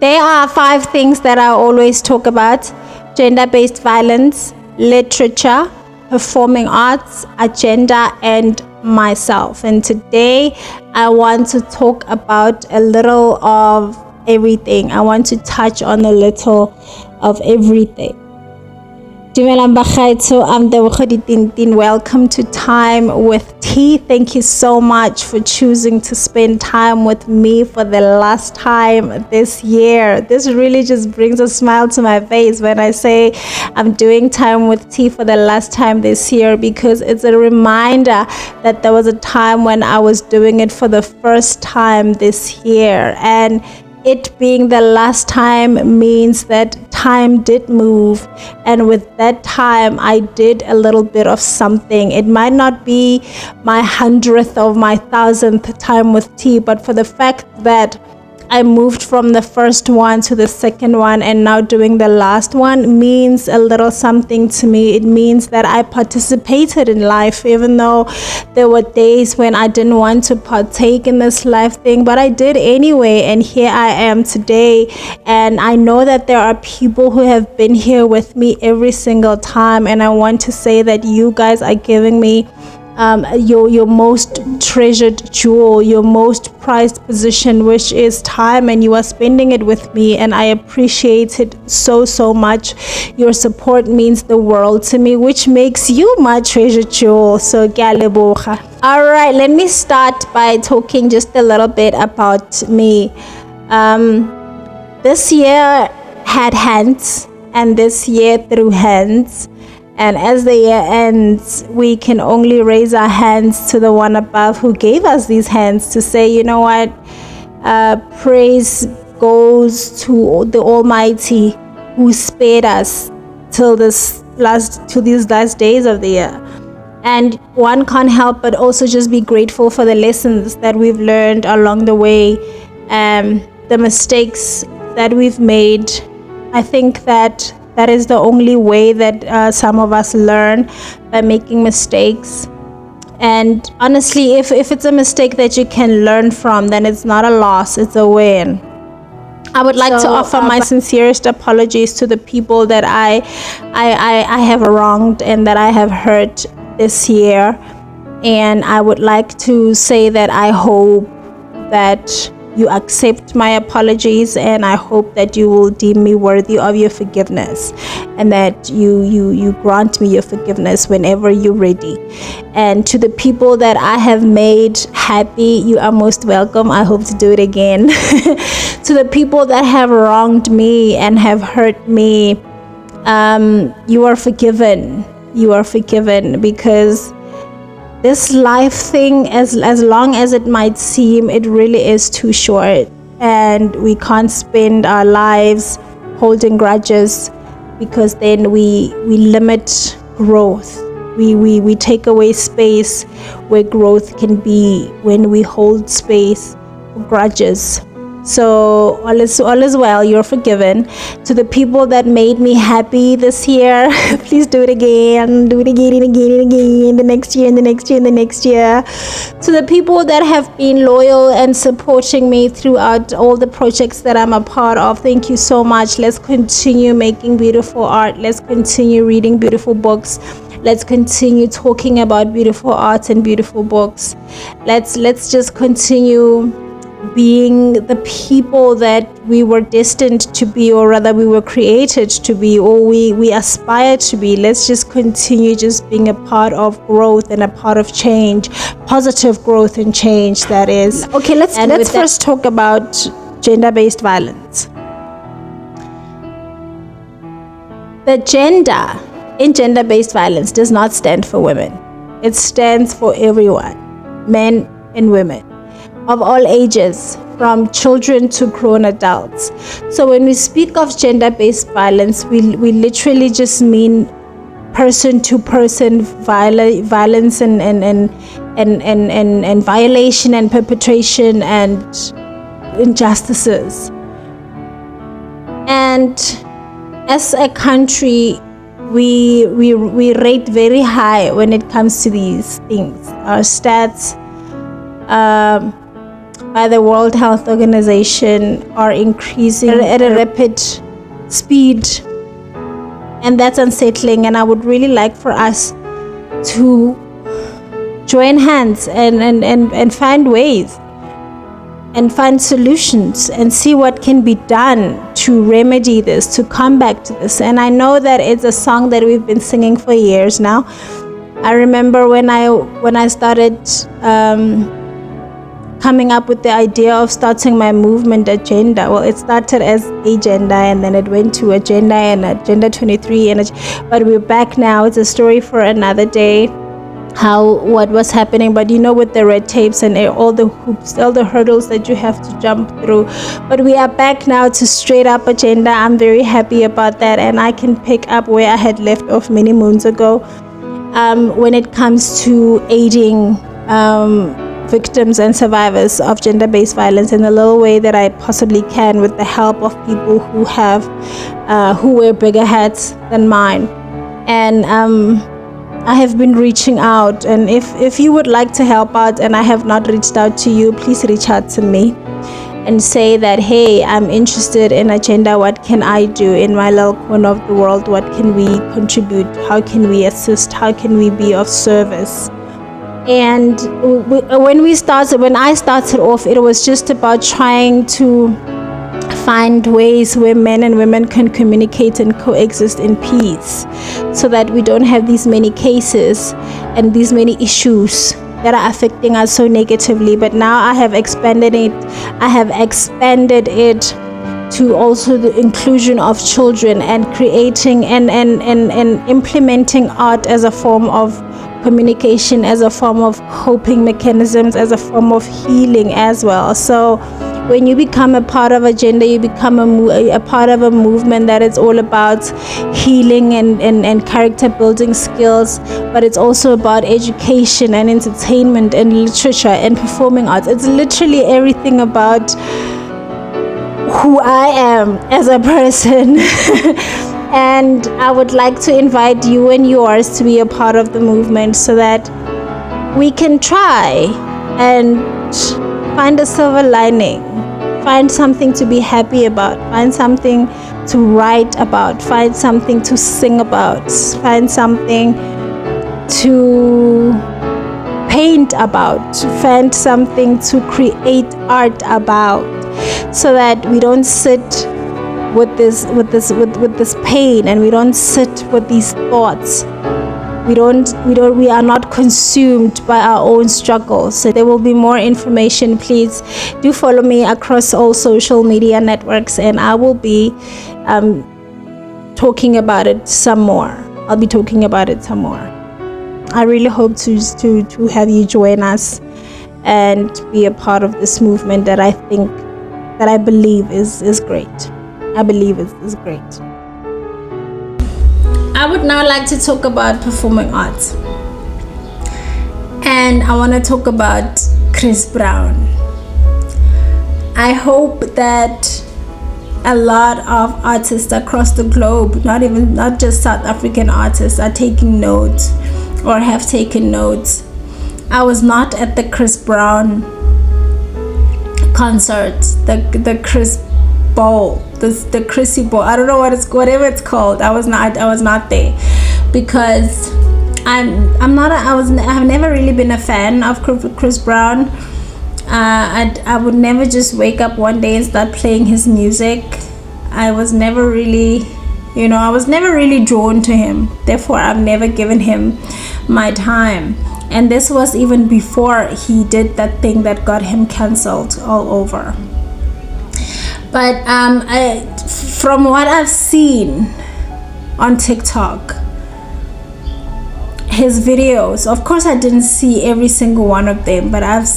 There are 5 things that I always talk about: gender-based violence, literature, performing arts, agenda, and myself. And today I want to talk about a little of everything. I want to touch on a little of everything. Dumelang bakgaitso, I'm Tebogo Tintin. Welcome to Time with T. Thank you so much for choosing to spend time with me for the last time this year. This really just brings a smile to my face when I say I'm doing Time with T for the last time this year, because it's a reminder that there was a time when I was doing it for the first time this year, and it being the last time means that time did move, and with that time I did a little bit of something. It might not be my 100th or my 1000th time with T, but for the fact that I moved from the first one to the second one and now doing the last one means a little something to me. It means that I participated in life, even though there were days when I didn't want to partake in this life thing, but I did anyway, and here I am today. And I know that there are people who have been here with me every single time, and I want to say that you guys are giving me your most treasured jewel, your most prized position, which is time, and you are spending it with me, and I appreciate it so much. Your support means the world to me, which makes you my treasured jewel. So ke a leboga. All right, let me start by talking just a little bit about me. This year had hands, and this year threw hands. And as the year ends, we can only raise our hands to the one above who gave us these hands to say, you know what, praise goes to the Almighty who spared us till these last days of the year. And one can't help but also just be grateful for the lessons that we've learned along the way, the mistakes that we've made. I think that is the only way that some of us learn, by making mistakes. And honestly, if it's a mistake that you can learn from, then it's not a loss, it's a win. I would like to offer my sincerest apologies to the people that I have wronged and that I have hurt this year. And I would like to say that I hope that you accept my apologies, and I hope that you will deem me worthy of your forgiveness, and that you grant me your forgiveness whenever you're ready. And to the people that I have made happy, you are most welcome. I hope to do it again. To the people that have wronged me and have hurt me, you are forgiven. You are forgiven, because this life thing, as long as it might seem, it really is too short, and we can't spend our lives holding grudges, because then we limit growth. We take away space where growth can be when we hold space for grudges. So all is well, you're forgiven. To the people that made me happy this year, please do it again, and again, the next year, and the next year, and the next year. To the people that have been loyal and supporting me throughout all the projects that I'm a part of, thank you so much. Let's continue making beautiful art. Let's continue reading beautiful books. Let's continue talking about beautiful art and beautiful books. Let's just continue being the people that we were destined to be, or rather we were created to be, or we aspire to be. Let's just continue just being a part of growth and a part of change, positive growth and change, that is. Okay, let's first talk about gender-based violence. The gender in gender-based violence does not stand for women. It stands for everyone, men and women, of all ages, from children to grown adults. So when we speak of gender-based violence, we literally just mean person-to-person violence and violation and perpetration and injustices. And as a country, we rate very high when it comes to these things. Our stats by the World Health Organization are increasing at a rapid speed, and that's unsettling. And I would really like for us to join hands and find ways and find solutions and see what can be done to remedy this, to come back to this. And I know that it's a song that we've been singing for years now. I remember when I started coming up with the idea of starting my movement agenda. Well, it started as Agenda, and then it went to Agenda and Agenda 23, but we're back now. It's a story for another day, what was happening, but with the red tapes and all the hoops, all the hurdles that you have to jump through. But we are back now to straight up Agenda. I'm very happy about that, and I can pick up where I had left off many moons ago. When it comes to aiding victims and survivors of gender-based violence in the little way that I possibly can, with the help of people who wear bigger hats than mine. And I have been reaching out, and if you would like to help out and I have not reached out to you, please reach out to me and say that, hey, I'm interested in Agenda. What can I do in my little corner of the world? What can we contribute? How can we assist? How can we be of service? And when I started off, it was just about trying to find ways where men and women can communicate and coexist in peace, so that we don't have these many cases and these many issues that are affecting us so negatively. But now I have expanded it to also the inclusion of children, and creating and implementing art as a form of communication, as a form of coping mechanisms, as a form of healing as well. So when you become a part of Agenda, you become a part of a movement that is all about healing and character building skills, but it's also about education and entertainment and literature and performing arts. It's literally everything about who I am as a person. And I would like to invite you and yours to be a part of the movement, so that we can try and find a silver lining, find something to be happy about, find something to write about, find something to sing about, find something to paint about, find something to create art about, so that we don't sit with this pain, and we don't sit with these thoughts. We are not consumed by our own struggles. So there will be more information. Please do follow me across all social media networks, and I will be talking about it some more. I'll be talking about it some more. I really hope to have you join us and be a part of this movement that I believe is great. I believe it's great. I would now like to talk about performing arts, and I want to talk about Chris Brown. I hope that a lot of artists across the globe, not just South African artists, are taking notes or have taken notes. I was not at the Chris Brown concert, the Chris Ball, the Chrissy Ball. I don't know whatever it's called. I was not there, because I've never really been a fan of Chris Brown. I would never just wake up one day and start playing his music. I was never really drawn to him. Therefore, I've never given him my time. And this was even before he did that thing that got him cancelled all over. But from what I've seen on TikTok, his videos, of course I didn't see every single one of them, but I've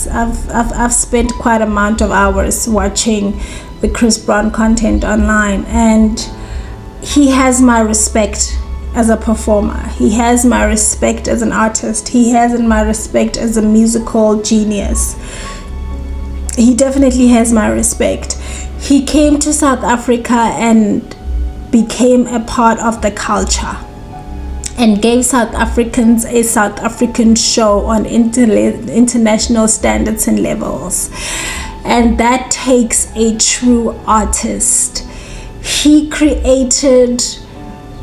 spent quite amount of hours watching the Chris Brown content online, and he has my respect as a performer. He has my respect as an artist. He has my respect as a musical genius. He definitely has my respect. He came to South Africa and became a part of the culture, and gave South Africans a South African show on international standards and levels. and that takes a true artist. He created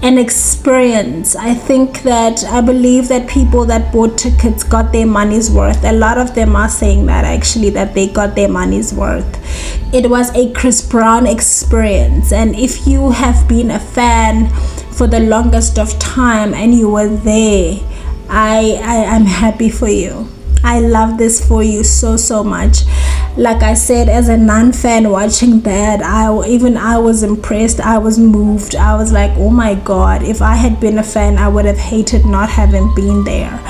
an experience. I believe that people that bought tickets got their money's worth. A lot of them are saying that actually, that they got their money's worth. It was a Chris Brown experience, and if you have been a fan for the longest of time and you were there, I'm happy for you. I love this for you so much. Like I said, as a non-fan watching that, I was impressed. I was moved. I was like, oh my god, if I had been a fan, I would have hated not having been there.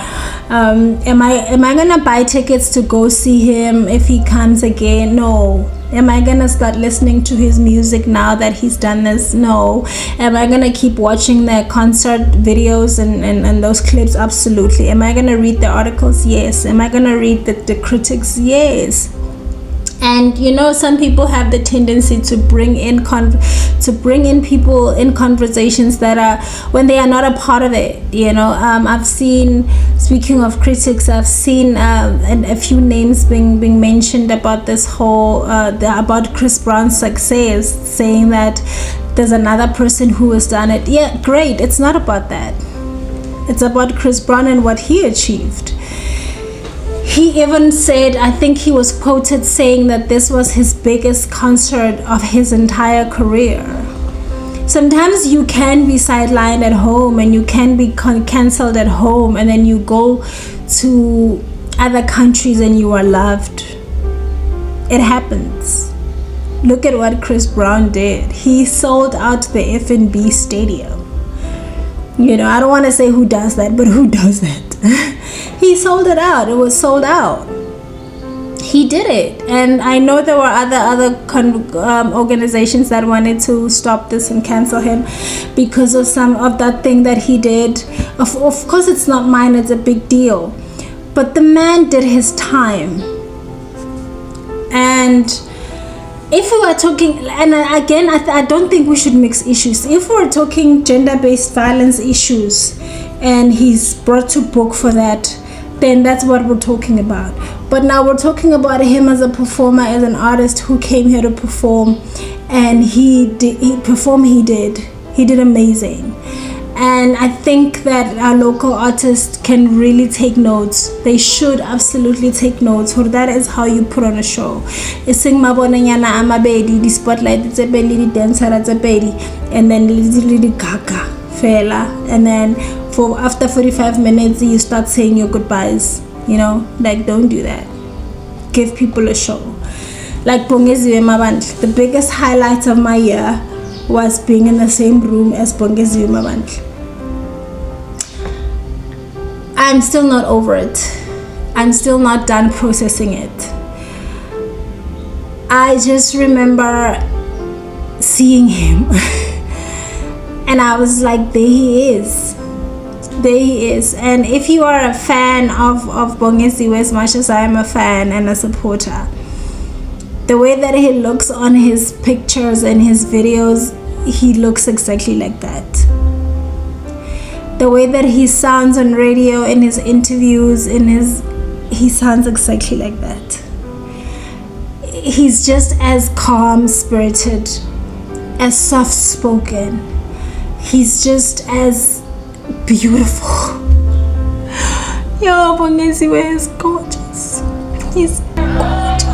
Am I gonna buy tickets to go see him if he comes again? No. Am I gonna start listening to his music now that he's done this? No. Am I gonna keep watching the concert videos and those clips? Absolutely. Am I gonna read the articles? Yes. Am I gonna read the critics? Yes. And you know, some people have the tendency to bring in people in conversations that are when they are not a part of it. You know, I've seen, speaking of critics, I've seen a few names being mentioned about this whole about Chris Brown's success, saying that there's another person who has done it. Yeah, great. It's not about that. It's about Chris Brown and what he achieved. He even said, I think he was quoted saying that this was his biggest concert of his entire career. Sometimes you can be sidelined at home and you can be cancelled at home, and then you go to other countries and you are loved. It happens. Look at what Chris Brown did. He sold out the FNB Stadium. You know, I don't want to say who does that, but who does that? He sold it out. It was sold out. He did it. And I know there were other organizations that wanted to stop this and cancel him because of some of that thing that he did. Of course, it's not mine. It's a big deal. But the man did his time. And if we were talking, and again, I don't think we should mix issues. If we're talking gender-based violence issues and he's brought to book for that, then that's what we're talking about. But now we're talking about him as a performer, as an artist who came here to perform, and he did amazing. And I think that our local artists can really take notes. They should absolutely take notes, for that is how you put on a show. Ising mabonanyana amabedi, the spotlight, it's a belly, the dancer, it's a belly, and then literally gaga fella, and then for after 45 minutes you start saying your goodbyes. You know, like, don't do that. Give people a show. Like Bongeziwe Mabandla, the biggest highlight of my year was being in the same room as Bongeziwe Mabandla. I'm still not over it. I'm still not done processing it. I just remember seeing him and I was like, there he is. There he is. And if you are a fan of Bongeziwe as much as I am a fan and a supporter, the way that he looks on his pictures and his videos, he looks exactly like that. The way that he sounds on radio, in his interviews, he sounds exactly like that. He's just as calm-spirited, as soft-spoken. He's just as beautiful. Yo, Bongeziwe is gorgeous. He's gorgeous.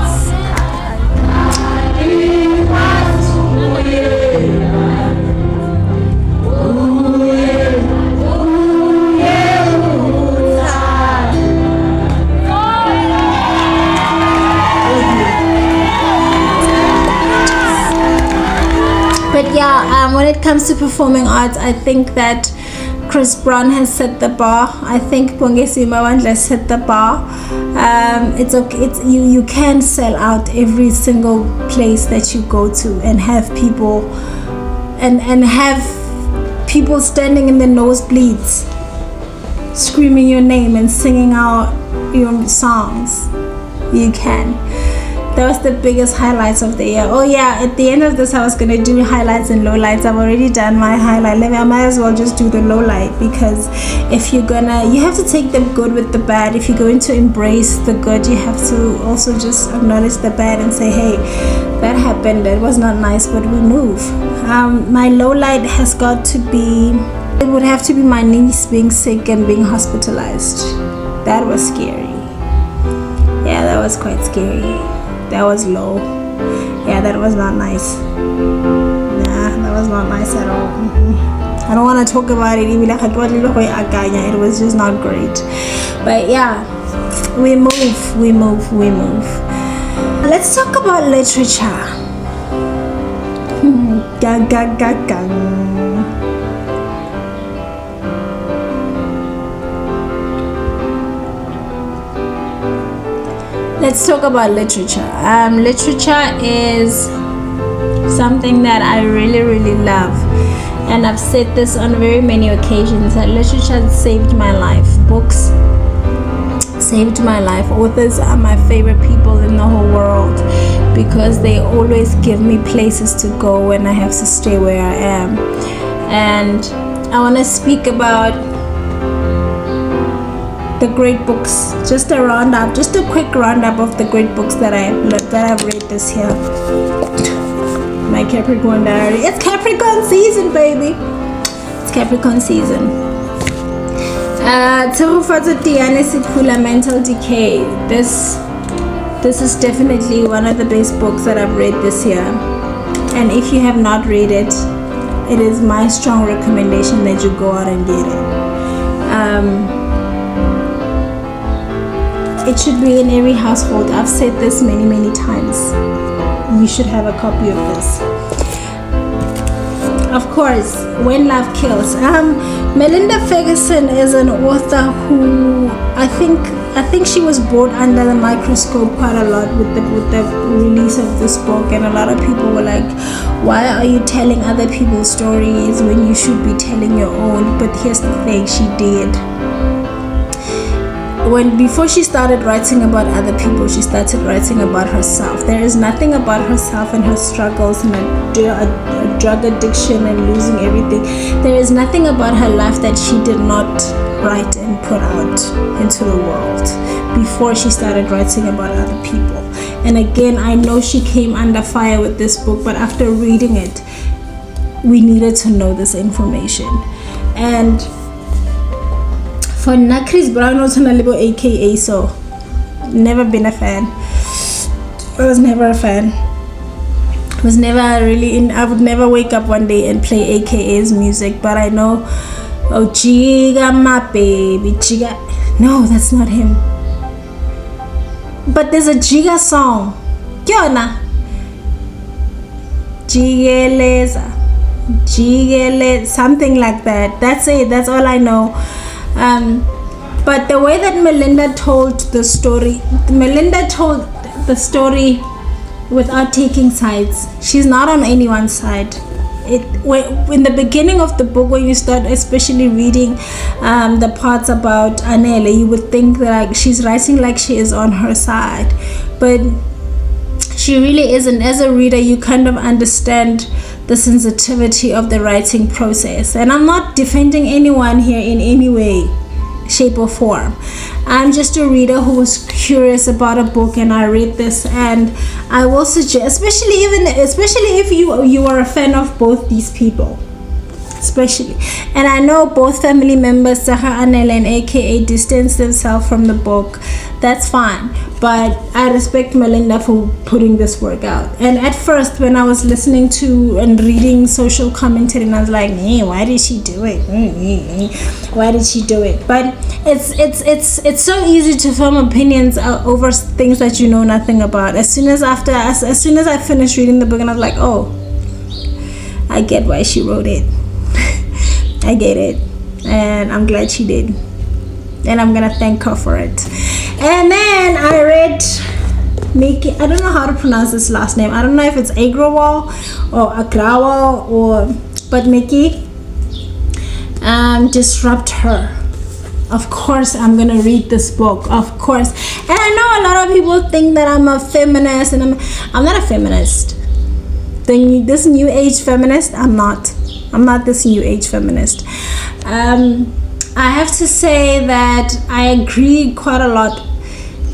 But yeah, when it comes to performing arts, I think that Chris Brown has set the bar. I think Bongeziwe Mabandla has set the bar. It's okay. You can sell out every single place that you go to and have people and have people standing in the nosebleeds screaming your name and singing out your songs. You can. That was the biggest highlights of the year. Oh yeah, at the end of this I was gonna do highlights and lowlights. I've already done my highlight. I might as well just do the lowlight, because if you have to take the good with the bad. If you're going to embrace the good, you have to also just acknowledge the bad and say, hey, that happened, it was not nice, but we move. My lowlight has got to be, it would have to be my niece being sick and being hospitalized. That was scary. Yeah, that was quite scary. That was low. Yeah, that was not nice. Nah, that was not nice at all. I don't want to talk about it. It was just not great. But yeah, we move. Let's talk about literature. Let's talk about literature. Literature is something that I really love, and I've said this on very many occasions, that literature saved my life. Books saved my life. Authors are my favorite people in the whole world, because they always give me places to go when I have to stay where I am. And I want to speak about the great books, just a quick roundup of the great books that I've read this year. My Capricorn diary. It's Capricorn season, baby. It's Capricorn season. Tshegofatso Tiane Sipula, Mental Decay. This is definitely one of the best books that I've read this year. And if you have not read it, it is my strong recommendation that you go out and get it. It should be in every household. I've said this many times. You should have a copy of this. Of course, When Love Kills. Melinda Ferguson is an author who I think she was brought under the microscope quite a lot with the release of this book, and a lot of people were like, why are you telling other people's stories when you should be telling your own? But here's the thing, she did. Before she started writing about other people, she started writing about herself. There is nothing about herself and her struggles and a drug addiction and losing everything. There is nothing about her life that she did not write and put out into the world before she started writing about other people. And again, I know she came under fire with this book, but after reading it, we needed to know this information. And for Chris Brown, AKA, so never been a fan. I was never a fan. Was never really in. I would never wake up one day and play AKA's music, but I know, oh Jiga my baby, Jiga. No, that's not him. But there's a Jiga song. Kiona. Jigeleza. Jigele, something like that. That's it. That's all I know. But the way that Melinda told the story without taking sides. She's not on anyone's side. In the beginning of the book, when you start especially reading the parts about Anele, you would think that she's writing like she is on her side, but she really isn't. As a reader, you kind of understand the sensitivity of the writing process. And I'm not defending anyone here in any way, shape or form. I'm just a reader who was curious about a book, and I read this, and I will suggest, especially if you are a fan of both these people, especially. And I know both family members, Saha Anele and AKA, distanced themselves from the book. That's fine, but I respect Melinda for putting this work out. And at first, when I was listening to and reading social commentary, and I was like, why did she do it? Why did she do it? But it's so easy to form opinions over things that you know nothing about. As soon as I finished reading the book, and I was like, oh, I get why she wrote it. I get it, and I'm glad she did, and I'm gonna thank her for it. And then I read Miki. I don't know how to pronounce this last name. I don't know if it's Agrawal or Agrawal but Miki. Disrupt Her. Of course I'm gonna read this book, of course. And I know a lot of people think that I'm a feminist, and I'm not a feminist. This new age feminist, I'm not this new age feminist. I have to say that I agree quite a lot.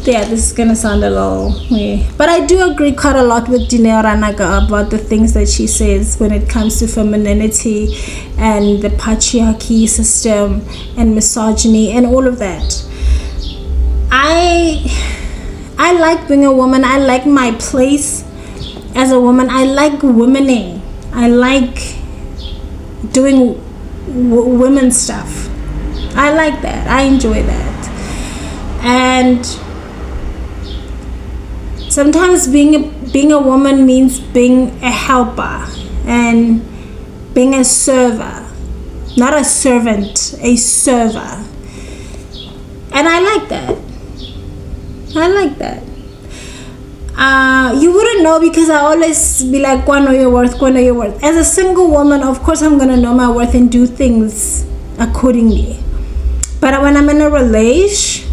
Yeah, this is gonna sound a little weird, but I do agree quite a lot with Dineo Ranaka about the things that she says when it comes to femininity and the patriarchy system and misogyny and all of that. I like being a woman. I like my place as a woman. I like womening. I like doing women stuff. I like that. I enjoy that. And sometimes being a woman means being a helper and being a server, not a servant, a server. And I like that. You wouldn't know, because I always be like, "Go know your worth, go know your worth." As a single woman, of course I'm gonna know my worth and do things accordingly. But when I'm in a relation,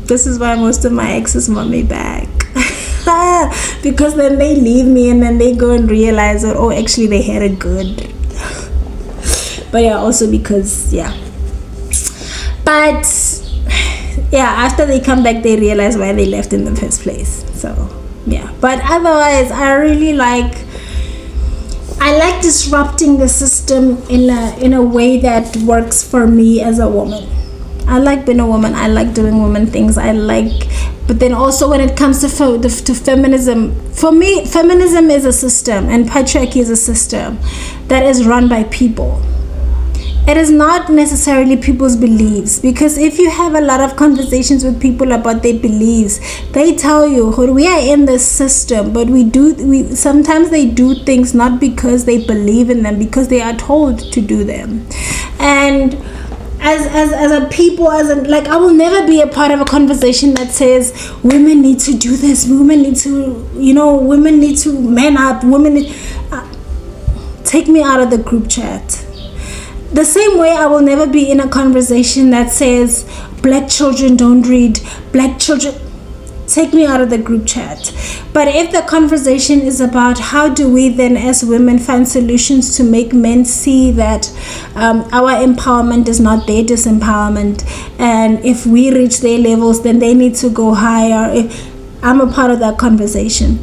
this is why most of my exes want me back. Because then they leave me and then they go and realize that, oh, actually they had it good. But yeah, also because, yeah. But yeah, after they come back, they realize why they left in the first place. So yeah, but otherwise I really like disrupting the system in a way that works for me as a woman. I like being a woman. I like doing woman things. But then also when it comes to feminism, for me, feminism is a system and patriarchy is a system that is run by people. It is not necessarily people's beliefs, because if you have a lot of conversations with people about their beliefs, they tell you, we are in this system, but sometimes they do things not because they believe in them, because they are told to do them. And as a people, I will never be a part of a conversation that says women need to do this, women need to man up, take me out of the group chat. The same way I will never be in a conversation that says black children don't read, black children, take me out of the group chat. But if the conversation is about how do we then as women find solutions to make men see that our empowerment is not their disempowerment, and if we reach their levels then they need to go higher, I'm a part of that conversation.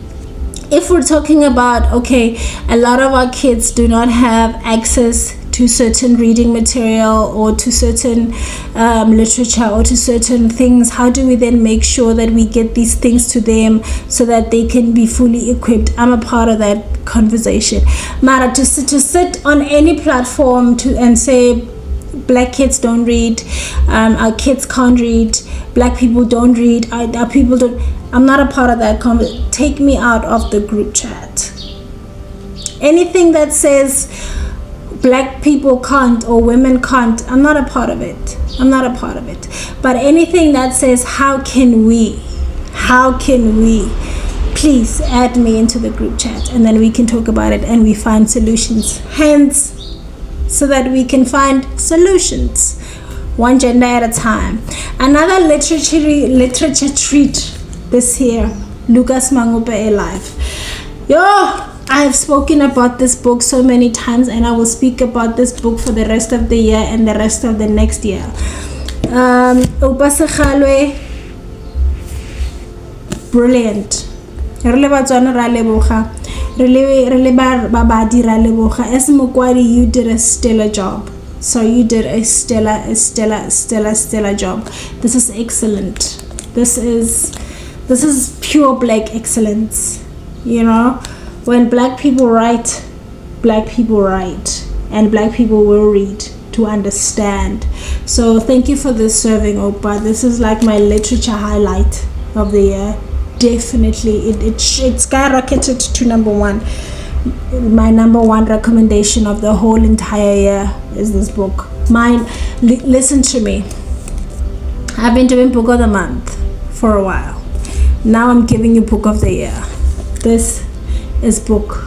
If we're talking about, okay, a lot of our kids do not have access to certain reading material or to certain literature or to certain things, how do we then make sure that we get these things to them so that they can be fully equipped? I'm a part of that conversation. Mara, to sit on any platform and say black kids don't read, our kids can't read, black people don't read, our people don't, I'm not a part of that conversation. Take me out of the group chat. Anything that says black people can't or women can't, I'm not a part of it. But anything that says how can we, please add me into the group chat, and then we can talk about it and we find solutions. Hence, so that we can find solutions one gender at a time. Another literature treat this year, Lucas Mangupe Alive. I have spoken about this book so many times, and I will speak about this book for the rest of the year and the rest of the next year. Upasakhalwe, brilliant. Rele batswana ra leboga, rele babadi ra leboga. As Mokwadi, you did a stellar job. So you did a stellar job. This is excellent. This is pure black excellence. When black people write, and black people will read to understand. So thank you for this serving, Opa. This is like my literature highlight of the year. Definitely, it skyrocketed to number one. My number one recommendation of the whole entire year is this book. Listen to me. I've been doing book of the month for a while. Now I'm giving you book of the year. This is book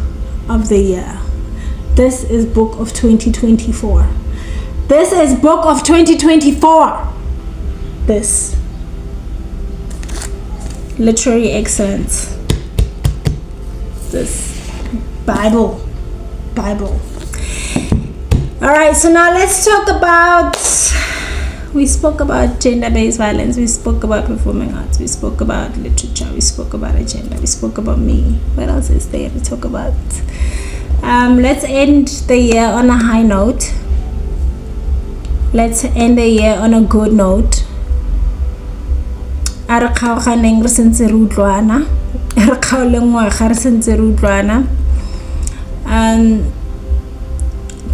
of the year. This is book of 2024. This is book of 2024. This. Literary excellence. This. Bible. Alright, so now let's talk about, we spoke about gender-based violence, we spoke about performing arts, we spoke about literature, we spoke about agenda, we spoke about me. What else is there to talk about? Let's end the year on a high note. Let's end the year on a good note.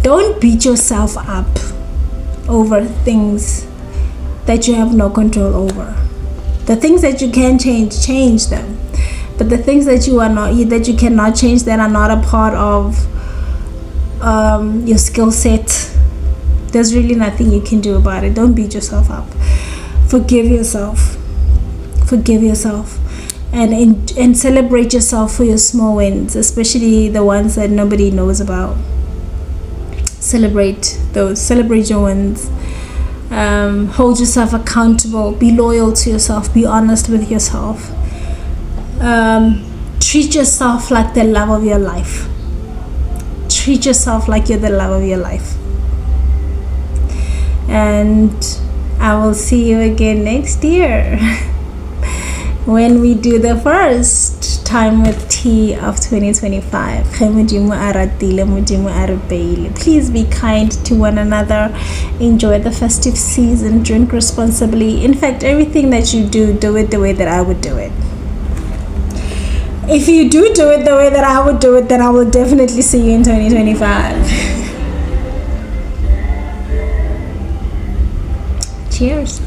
Don't beat yourself up over things that you have no control over. The things that you can change them. But the things that you cannot change, that are not a part of your skill set, there's really nothing you can do about it. Don't beat yourself up. Forgive yourself. And celebrate yourself for your small wins, especially the ones that nobody knows about. Celebrate those. Celebrate your wins. Hold yourself accountable. Be loyal to yourself. Be honest with yourself. Treat yourself like the love of your life. Treat yourself like you're the love of your life. And I will see you again next year when we do the first Time with Tea of 2025. Please be kind to one another. Enjoy the festive season. Drink responsibly. In fact, everything that you do it the way that I would do it. If you do it the way that I would do it, then I will definitely see you in 2025. Cheers.